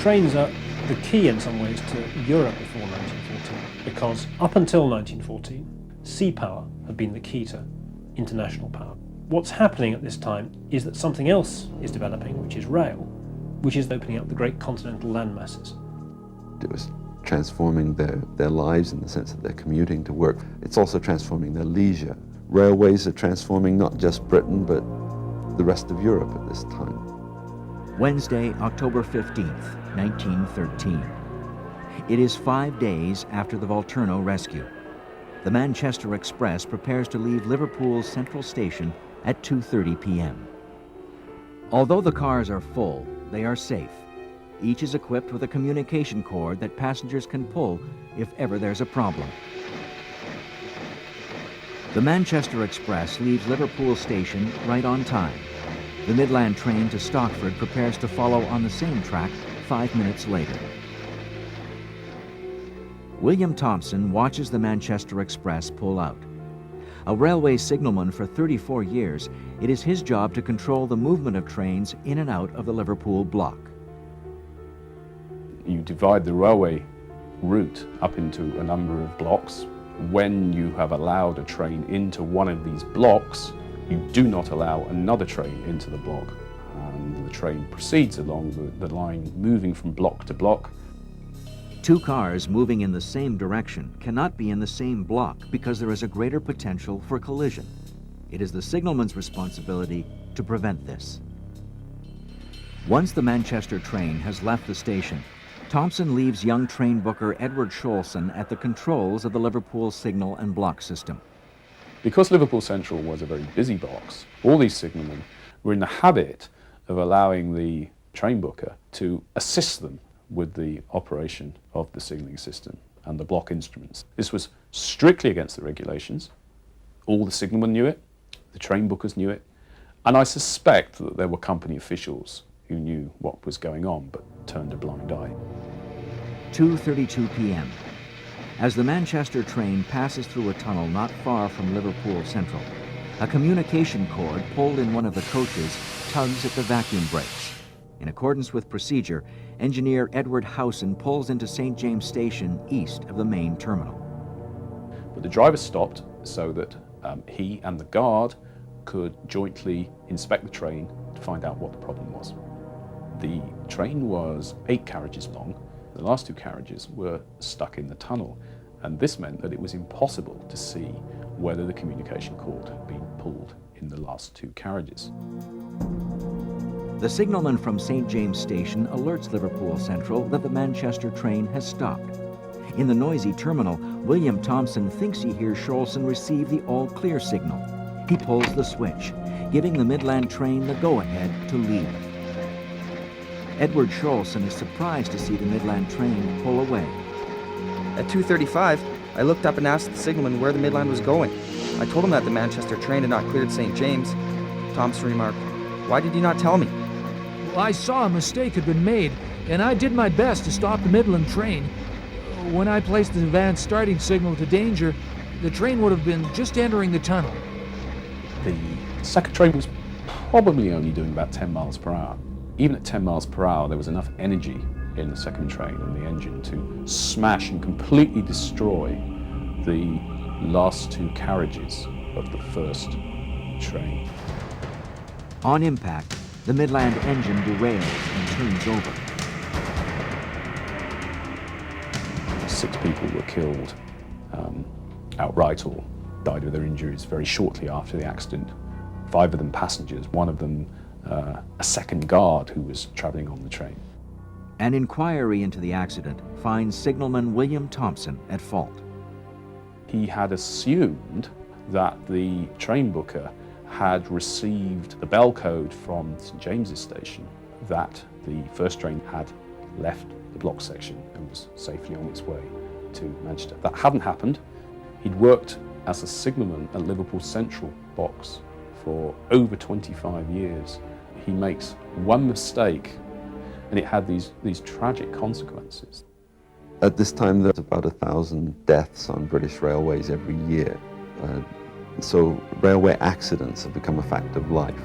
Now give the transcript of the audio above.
Trains are the key in some ways to Europe before 1914, because up until 1914, sea power had been the key to international power. What's happening at this time is that something else is developing, which is rail, which is opening up the great continental land masses. It was transforming their lives in the sense that they're commuting to work. It's also transforming their leisure. Railways are transforming not just Britain, but the rest of Europe at this time. Wednesday, October 15th, 1913. It is 5 days after the Volturno rescue. The Manchester Express prepares to leave Liverpool's Central Station at 2:30 p.m. Although the cars are full, they are safe. Each is equipped with a communication cord that passengers can pull if ever there's a problem. The Manchester Express leaves Liverpool Station right on time. The Midland train to Stockford prepares to follow on the same track 5 minutes later. William Thompson watches the Manchester Express pull out. A railway signalman for 34 years, it is his job to control the movement of trains in and out of the Liverpool block. You divide the railway route up into a number of blocks. When you have allowed a train into one of these blocks, you do not allow another train into the block. And the train proceeds along the line, moving from block to block. Two cars moving in the same direction cannot be in the same block because there is a greater potential for collision. It is the signalman's responsibility to prevent this. Once the Manchester train has left the station, Thompson leaves young train booker Edward Scholson at the controls of the Liverpool signal and block system. Because Liverpool Central was a very busy box, all these signalmen were in the habit of allowing the train booker to assist them with the operation of the signalling system and the block instruments. This was strictly against the regulations. All the signalmen knew it, the train bookers knew it, and I suspect that there were company officials who knew what was going on but turned a blind eye. 2:32 p.m. As the Manchester train passes through a tunnel not far from Liverpool Central, a communication cord pulled in one of the coaches tugs at the vacuum brakes. In accordance with procedure, engineer Edward Howson pulls into St. James Station east of the main terminal. But the driver stopped so that he and the guard could jointly inspect the train to find out what the problem was. The train was 8 carriages long. The last 2 carriages were stuck in the tunnel, and this meant that it was impossible to see whether the communication cord had been pulled in the last 2 carriages. The signalman from St. James Station alerts Liverpool Central that the Manchester train has stopped. In the noisy terminal, William Thompson thinks he hears Scholson receive the all-clear signal. He pulls the switch, giving the Midland train the go-ahead to leave. Edward Scholson is surprised to see the Midland train pull away. At 2:35, I looked up and asked the signalman where the Midland was going. I told him that the Manchester train had not cleared St. James. Thompson remarked, "Why did you not tell me?" Well, I saw a mistake had been made, and I did my best to stop the Midland train. When I placed the advanced starting signal to danger, the train would have been just entering the tunnel. The second train was probably only doing about 10 miles per hour. Even at 10 miles per hour, there was enough energy in the second train and the engine to smash and completely destroy the last 2 carriages of the first train. On impact, the Midland engine derails and turns over. 6 people were killed outright or died of their injuries very shortly after the accident. 5 of them passengers, one of them a second guard who was travelling on the train. An inquiry into the accident finds signalman William Thompson at fault. He had assumed that the train booker had received the bell code from St. James's Station that the first train had left the block section and was safely on its way to Manchester. That hadn't happened. He'd worked as a signalman at Liverpool Central box for over 25 years. He makes one mistake and it had these tragic consequences. At this time, there's about 1,000 deaths on British railways every year. So railway accidents have become a fact of life.